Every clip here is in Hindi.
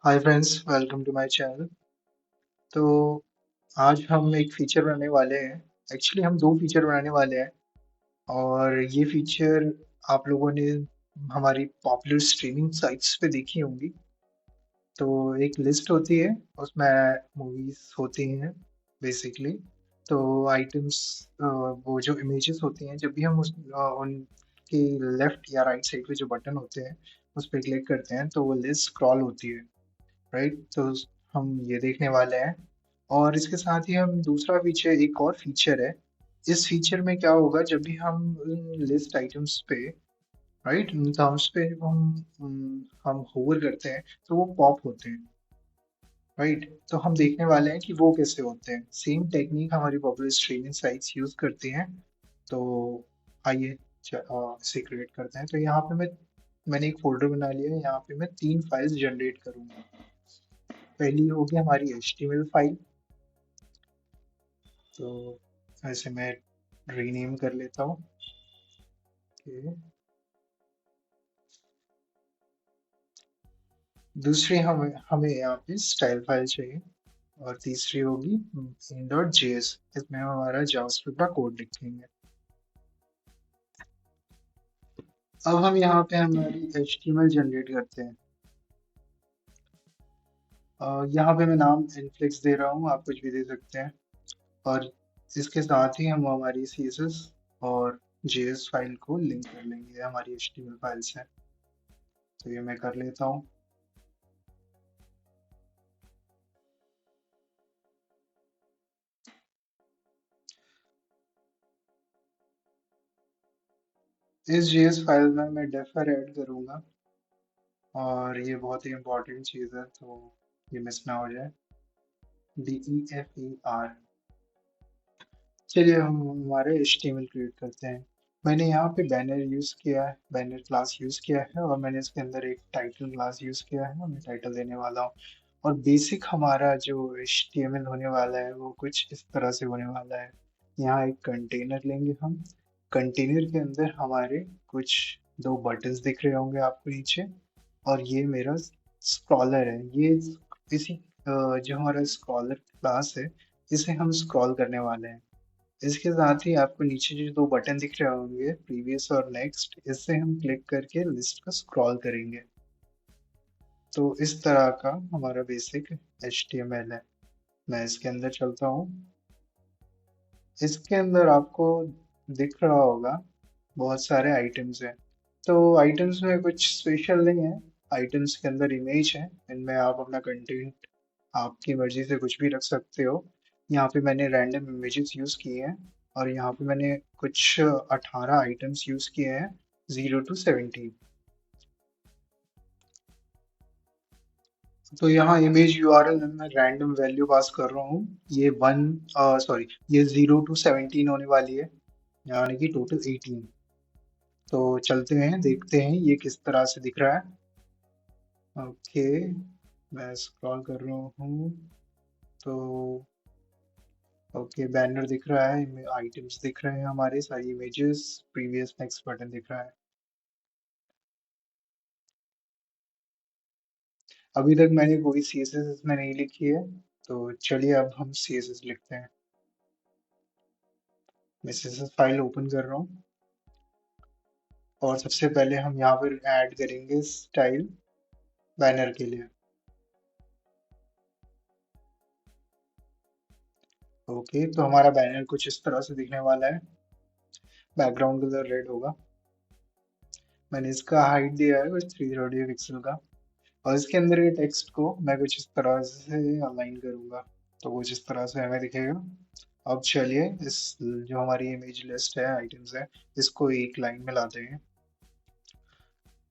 Hi friends, welcome to my channel. तो आज हम एक फीचर बनाने वाले हैं। एक्चुअली हम दो फीचर बनाने वाले हैं और ये फीचर आप लोगों ने हमारी पॉपुलर स्ट्रीमिंग साइट्स पे देखी होंगी। तो एक लिस्ट होती है, उसमें मूवीज होती हैं बेसिकली। तो आइटम्स, वो जो इमेजेस होती हैं, जब भी हम उनके लेफ्ट या राइट साइड पे जो बटन होते हैं उस पर क्लिक करते हैं तो वो लिस्ट स्क्रॉल होती है। राइट, तो हम ये देखने वाले हैं। और इसके साथ ही हम दूसरा फीचर, एक और फीचर है। इस फीचर में क्या होगा, जब भी हम लिस्ट आइटम्स पे, राइट, टर्म्स पे हम होवर करते हैं तो वो पॉप होते हैं। राइट, तो हम देखने वाले हैं कि वो कैसे होते हैं। सेम टेक्निक हमारी पॉपुलर स्ट्रीमिंग साइट्स यूज करती हैं। तो आइए इसे क्रिएट करते हैं। तो यहाँ पे मैंने एक फोल्डर बना लिया है। यहाँ पे मैं तीन फाइल्स जनरेट करूंगा। पहली होगी हमारी HTML फाइल। तो ऐसे मैं रीनेम कर लेता हूँ। Okay। दूसरी हमें हमें यहाँ पे स्टाइल फाइल चाहिए। और तीसरी होगी in.js। इसमें हम हमारा जावास्क्रिप्ट का कोड लिखेंगे। अब हम यहाँ पे हमारी HTML जनरेट करते हैं। यहाँ पे मैं नाम इनफ्लेक्स दे रहा हूँ, आप कुछ भी दे सकते हैं। और इसके साथ ही हम हमारी CSS और JS फाइल को लिंक कर लेंगे हमारी HTML फाइल से। तो ये मैं कर लेता हूँ। इस JS फाइल में मैं डेफर ऐड करूँगा। और ये बहुत ही इम्पोर्टेंट चीज़ है, तो ये मिस ना हो जाए। DEFER। चलिए हम हमारे HTML क्रिएट करते हैं। मैंने यहाँ पे बैनर यूज़ किया है, बैनर क्लास यूज़ किया है, और मैंने इसके अंदर एक टाइटल क्लास यूज़ किया है और मैं टाइटल देने वाला हूँ। और बेसिक हमारा जो HTML होने वाला है वो कुछ इस तरह से होने वाला है। यहाँ एक कंटेनर लेंगे हम। कंटेनर के अंदर हमारे कुछ दो बटन्स दिख रहे होंगे आपको नीचे। और ये मेरा स्क्रॉलर है। ये इसी जो हमारा स्क्रॉलर क्लास है, इसे हम स्क्रॉल करने वाले हैं। इसके साथ ही आपको नीचे जो दो बटन दिख रहे होंगे, प्रीवियस और नेक्स्ट, इससे हम क्लिक करके लिस्ट को स्क्रॉल करेंगे। तो इस तरह का हमारा बेसिक HTML है। मैं इसके अंदर चलता हूँ। इसके अंदर आपको दिख रहा होगा बहुत सारे आइटम्स हैं। तो आइटम्स में कुछ स्पेशल नहीं है। आइटम्स के अंदर इमेज है, इनमें आप अपना कंटेंट आपकी मर्जी से कुछ भी रख सकते हो। यहाँ पे मैंने रैंडम इमेजेस यूज किए हैं। और यहाँ पे मैंने कुछ 18 आइटम्स यूज किए हैं, 0 to 17। तो यहाँ इमेज URL में मैं रैंडम वैल्यू पास कर रहा हूँ। ये 1, ये 0 to 17 होने वाली है, यानी कि टोटल 18। तो चलते हैं, देखते हैं ये किस तरह से दिख रहा है। ओके, मैं स्क्रॉल कर रहा हूँ। तो ओके, बैनर दिख रहा है, आइटम्स दिख रहे हैं, हमारे सारी इमेजेस, प्रीवियस नेक्स्ट बटन दिख रहा है। अभी तक मैंने कोई CSS इसमें नहीं लिखी है। तो चलिए अब हम CSS लिखते हैं। मैं CSS फाइल ओपन कर रहा हूँ। और सबसे पहले हम यहाँ पर ऐड करेंगे स्टाइल बैनर के लिए। ओके, तो हमारा बैनर कुछ इस तरह से दिखने वाला है। बैकग्राउंड कलर रेड होगा। मैंने इसका हाइट दिया है कुछ 330 पिक्सल का। और इसके अंदर ये टेक्स्ट को मैं कुछ इस तरह से अलाइन करूंगा, तो कुछ इस तरह से हमें दिखेगा। अब चलिए इस जो हमारी इमेज लिस्ट है, आइटम्स है, इसको एक लाइन में लाते हैं।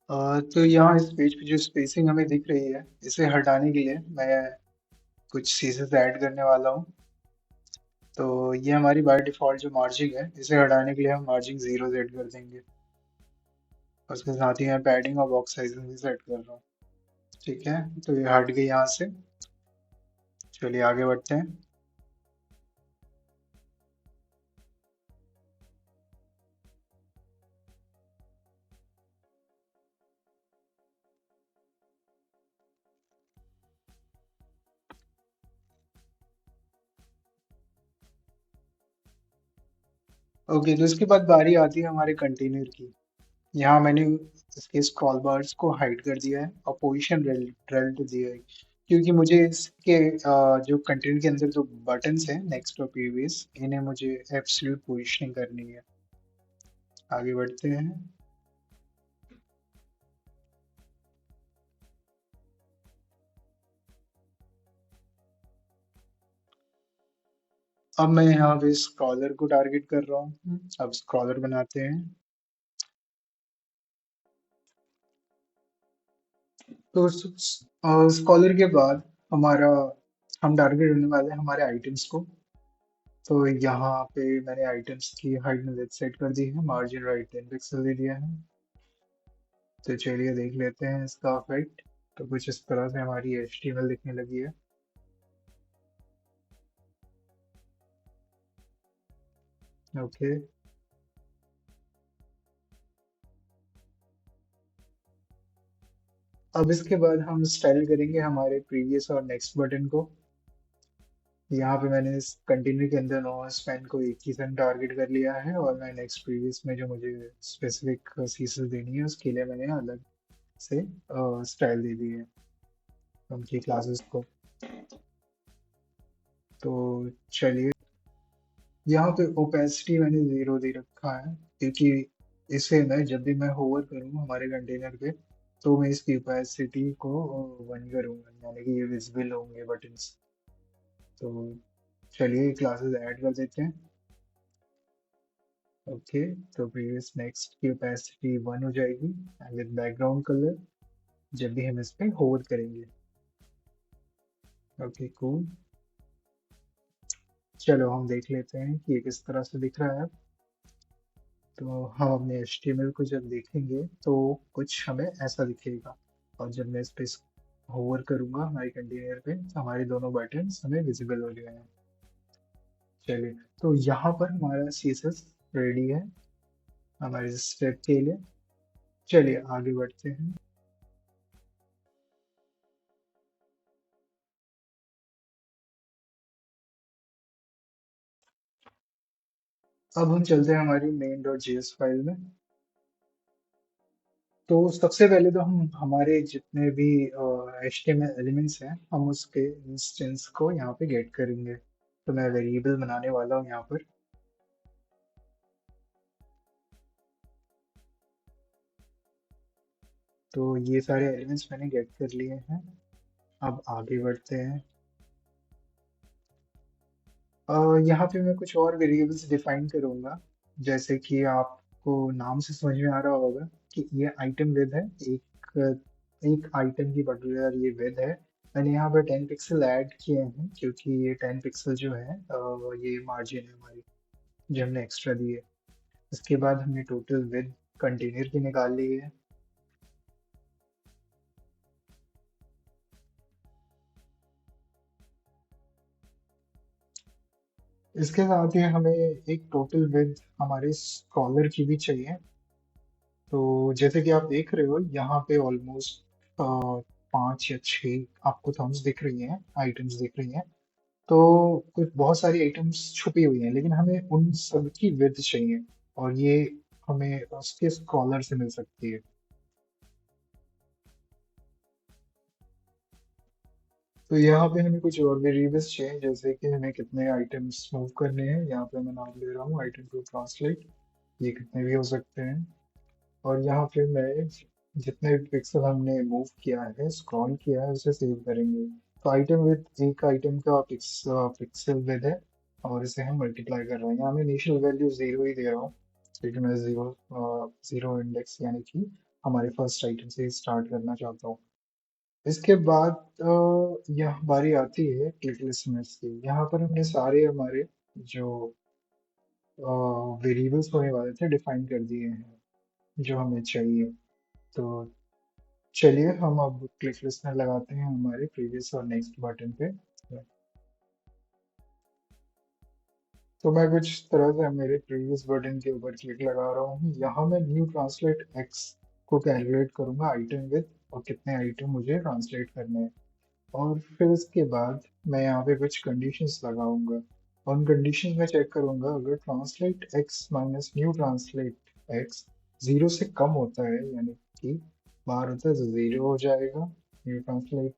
तो यहाँ इस पेज पे जो स्पेसिंग हमें दिख रही है, इसे हटाने के लिए मैं कुछ चीजें ऐड करने वाला हूँ। तो ये हमारी बाय डिफॉल्ट जो मार्जिन है, इसे हटाने के लिए हम मार्जिन 0 सेट कर देंगे। और उसके साथ ही मैं पैडिंग और बॉक्स साइज भी सेट कर रहा हूँ। ठीक है, तो ये हट गई यहाँ से। चलिए आगे बढ़ते हैं। ओके, तो इसके बाद बारी आती है हमारे कंटेनर की। यहाँ मैंने इसके स्क्रॉल बार्स को हाइड कर दिया है और पोजीशन रेलेंट दिया है, क्योंकि मुझे इसके जो कंटेनर के अंदर जो बटन्स हैं नेक्स्ट और प्रीवियस, इन्हें मुझे एब्सोल्यूट पोजीशनिंग करनी है। आगे बढ़ते हैं। अब मैं यहाँ पे स्क्रॉलर को टारगेट कर रहा हूँ। अब स्क्रॉलर बनाते हैं। तो स्क्रॉलर के बाद हमारा हम टारगेट करने वाले हैं हमारे आइटम्स को। तो यहाँ पे मैंने आइटम्स की हाइट में सेट कर दी है, मार्जिन राइट 10 पिक्सल दे दिया है। तो चलिए देख लेते हैं इसका इफेक्ट। तो कुछ इस तरह से हमारी HTML दिखने लगी है। ओके, अब इसके बाद हम स्टाइल करेंगे हमारे प्रीवियस और नेक्स्ट बटन को। यहाँ पे मैंने इस कंटेनर के अंदर नो स्पैन को एक ही सन टारगेट कर लिया है, और मैं नेक्स्ट प्रीवियस में जो मुझे स्पेसिफिक सीसेस देनी है उसके लिए मैंने अलग से स्टाइल दे दी है उनकी क्लासेस को। तो चलिए, यहाँ पे ओपेसिटी मैंने 0 दे रखा है, क्योंकि इसे मैं जब भी मैं होवर करूँ हमारे कंटेनर पे, तो मैं इसकी ओपेसिटी को 1 करूँगा, यानी कि ये विजिबल होंगे बटन्स। तो चलिए क्लासेस ऐड कर देते हैं। ओके, तो प्रीवियस नेक्स्ट की ओपेसिटी 1 हो जाएगी विद बैकग्राउंड कलर जब भी हम इस पे होवर करेंगे। Okay cool. चलो हम देख लेते हैं कि ये किस तरह से दिख रहा है। तो हम अपने HTML को जब देखेंगे तो कुछ हमें ऐसा दिखेगा, और जब मैं इस पे होवर करूंगा हमारे कंटेनर पे तो हमारे दोनों बटन्स हमें विजिबल हो जाएंगे। चलिए, तो यहाँ पर हमारा CSS रेडी है हमारे स्टेप के लिए। चलिए आगे बढ़ते हैं। अब हम चलते हैं हमारी main.js फाइल में। तो सबसे पहले तो हम हमारे जितने भी HTML एलिमेंट्स हैं हम उसके इंस्टेंस को यहाँ पे गेट करेंगे। तो मैं वेरिएबल बनाने वाला हूँ यहाँ पर। तो ये सारे एलिमेंट्स मैंने गेट कर लिए हैं। अब आगे बढ़ते हैं। यहाँ पे मैं कुछ और वेरिएबल्स डिफाइन करूँगा, जैसे कि आपको नाम से समझ में आ रहा होगा कि ये आइटम विद है। एक आइटम की पर्टिकुलर ये विद है। मैंने यहाँ पर 10 पिक्सल ऐड किए हैं, क्योंकि ये 10 पिक्सल जो है ये मार्जिन है हमारी जो हमने एक्स्ट्रा दी है। इसके बाद हमने टोटल विद कंटेनर की निकाल ली है। इसके साथ ही हमें एक टोटल विद हमारे स्कॉलर की भी चाहिए। तो जैसे कि आप देख रहे हो यहाँ पे ऑलमोस्ट 5 या 6 आपको थम्स दिख रही हैं, आइटम्स दिख रही हैं। तो कुछ बहुत सारी आइटम्स छुपी हुई हैं, लेकिन हमें उन सब की विड्थ चाहिए, और ये हमें उसके स्क्रॉलर से मिल सकती है। तो यहाँ पे हमें कुछ और वेरिएबल्स चाहिए, जैसे कि हमें कितने आइटम्स मूव करने हैं। यहाँ पे मैं नाम ले रहा हूँ आइटम टू ट्रांसलेट। ये कितने भी हो सकते हैं। और यहाँ पे मैं जितने भी पिक्सल हमने मूव किया है, स्क्रॉल किया है, उसे सेव करेंगे। तो आइटम विद एक आइटम का पिक्सल विद है, और इसे हम मल्टीप्लाई कर रहे हैं। यहाँ मैं इनिशियल वैल्यू 0 ही दे रहा हूँ, क्योंकि मैं जीरो इंडेक्स यानी कि हमारे फर्स्ट आइटम से स्टार्ट करना चाहता हूँ। इसके बाद यह बारी आती है क्लिक लिस्टनर्स की। यहाँ पर हमने सारे हमारे जो वेरिएबल्स होने वाले थे डिफाइन कर दिए हैं जो हमें चाहिए। तो चलिए हम अब क्लिक लिस्टनर लगाते हैं हमारे प्रीवियस और नेक्स्ट बटन पे। तो मैं कुछ तरह से मेरे प्रीवियस बटन के ऊपर क्लिक लगा रहा हूँ। यहाँ मैं न्यू ट्रांसलेट एक्स को कैलकुलेट करूंगा आइटम विद, और कितने आइटम मुझे ट्रांसलेट करने हैं। और फिर इसके बाद मैं यहाँ पे कुछ कंडीशंस लगाऊंगा। ऑन कंडीशन में चेक करूंगा, अगर translate x minus new translate x zero से कम होता है, यानी कि बाहर होता है, तो जीरो हो जाएगा न्यू ट्रांसलेट,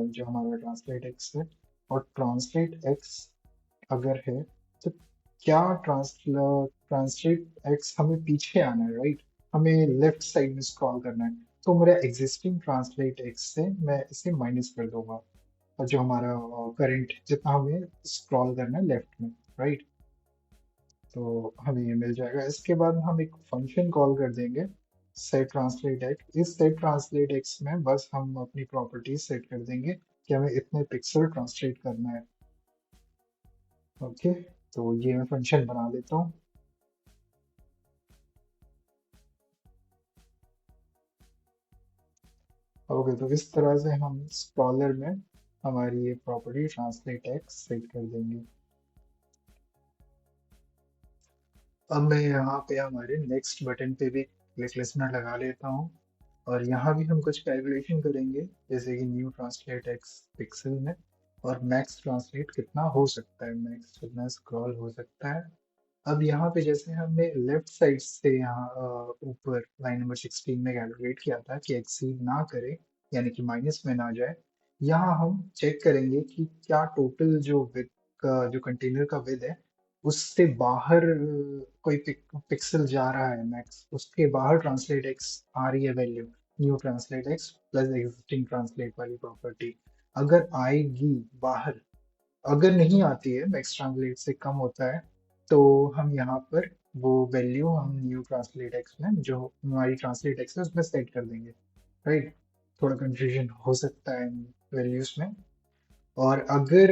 जो हमारा ट्रांसलेट एक्स है। और ट्रांसलेट एक्स अगर है, तो क्या ट्रांसलेट एक्स हमें पीछे आना है, राइट? हमें लेफ्ट साइड में स्क्रॉल करना है। तो मेरा एग्जिस्टिंग ट्रांसलेट एक्स से मैं इसे माइनस कर दूंगा, और जो हमारा करंट जितना हमें स्क्रॉल करना है लेफ्ट में, राइट? तो हमें ये मिल जाएगा। इसके बाद हम एक फंक्शन कॉल कर देंगे, सेट ट्रांसलेट एक्स। इस सेट ट्रांसलेट एक्स में बस हम अपनी प्रॉपर्टीज सेट कर देंगे कि हमें इतने पिक्सल ट्रांसलेट करना है। ओके, तो ये मैं फंक्शन बना देता हूँ। ओके, तो इस तरह से हम स्क्रॉलर में हमारी ये प्रॉपर्टी ट्रांसलेट एक्स सेट कर देंगे। अब मैं यहाँ पे हमारे नेक्स्ट बटन पे भी क्लिक लिसनर लगा लेता हूँ, और यहाँ भी हम कुछ कैलकुलेशन करेंगे, जैसे कि न्यू ट्रांसलेट एक्स पिक्सल में, और मैक्स ट्रांसलेट कितना हो सकता है, मैक्स कितना स्क्रॉल हो सकता है। अब यहाँ पे जैसे हमने लेफ्ट साइड से यहाँ ऊपर लाइन नंबर 16 में कैलकुलेट किया था कि एक्सीड ना करे, यानी कि माइनस में ना जाए, यहाँ हम चेक करेंगे कि क्या टोटल जो विद का जो कंटेनर का विद है, उससे बाहर कोई पिक्सल जा रहा है मैक्स, उसके बाहर ट्रांसलेट एक्स आ रही है value, new translate x plus existing translate वाली प्रॉपर्टी। अगर आएगी बाहर, अगर नहीं आती है, मैक्स ट्रांसलेट से कम होता है, तो हम यहाँ पर वो वैल्यू हम न्यू ट्रांसलेट एक्स में, जो हमारी ट्रांसलेट एक्स है उसमें सेट कर देंगे, राइट? थोड़ा कंफ्यूजन हो सकता है इन वैल्यूज में। और अगर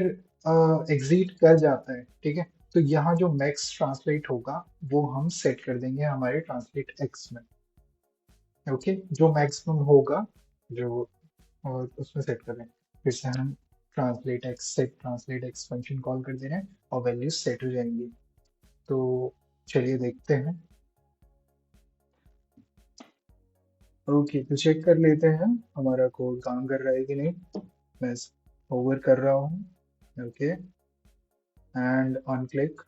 एग्जीट कर जाता है, ठीक है, तो यहाँ जो मैक्स ट्रांसलेट होगा वो हम सेट कर देंगे हमारे ट्रांसलेट एक्स में। ओके, जो मैक्सिमम होगा, जो उसमें सेट कर दें। फिर से हम translate x set translate x function call कर दे रहे हैं, और वैल्यूज सेट हो जाएंगी। तो चलिए देखते हैं। ओके, तो चेक कर लेते हैं हमारा कोड काम कर रहा है कि नहीं। मैं ओवर कर रहा हूँ। Okay, and on click.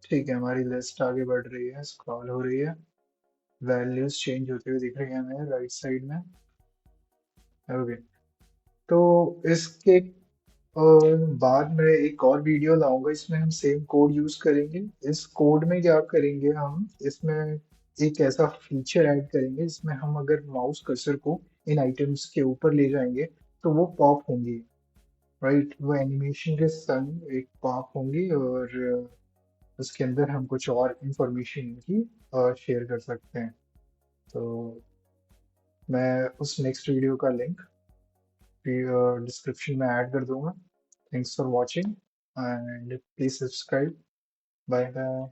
ठीक है, हमारी लिस्ट आगे बढ़ रही है, स्क्रॉल हो रही है, वैल्यूज चेंज होते हुए दिख रही है हमें राइट साइड में। ओके, तो इसके बाद में एक और वीडियो लाऊंगा, इसमें हम सेम कोड यूज करेंगे। इस कोड में क्या करेंगे, हम इसमें एक ऐसा फीचर ऐड करेंगे जिसमें हम अगर माउस कर्सर को इन आइटम्स के ऊपर ले जाएंगे, तो वो पॉप होंगी, राइट? वो एनिमेशन के संग एक पॉप होंगी, और उसके अंदर हम कुछ और इंफॉर्मेशन की शेयर कर सकते हैं। तो मैं उस नेक्स्ट वीडियो का लिंक डिस्क्रिप्शन में ऐड कर दूंगा। Thanks for watching, and please subscribe. Bye bye.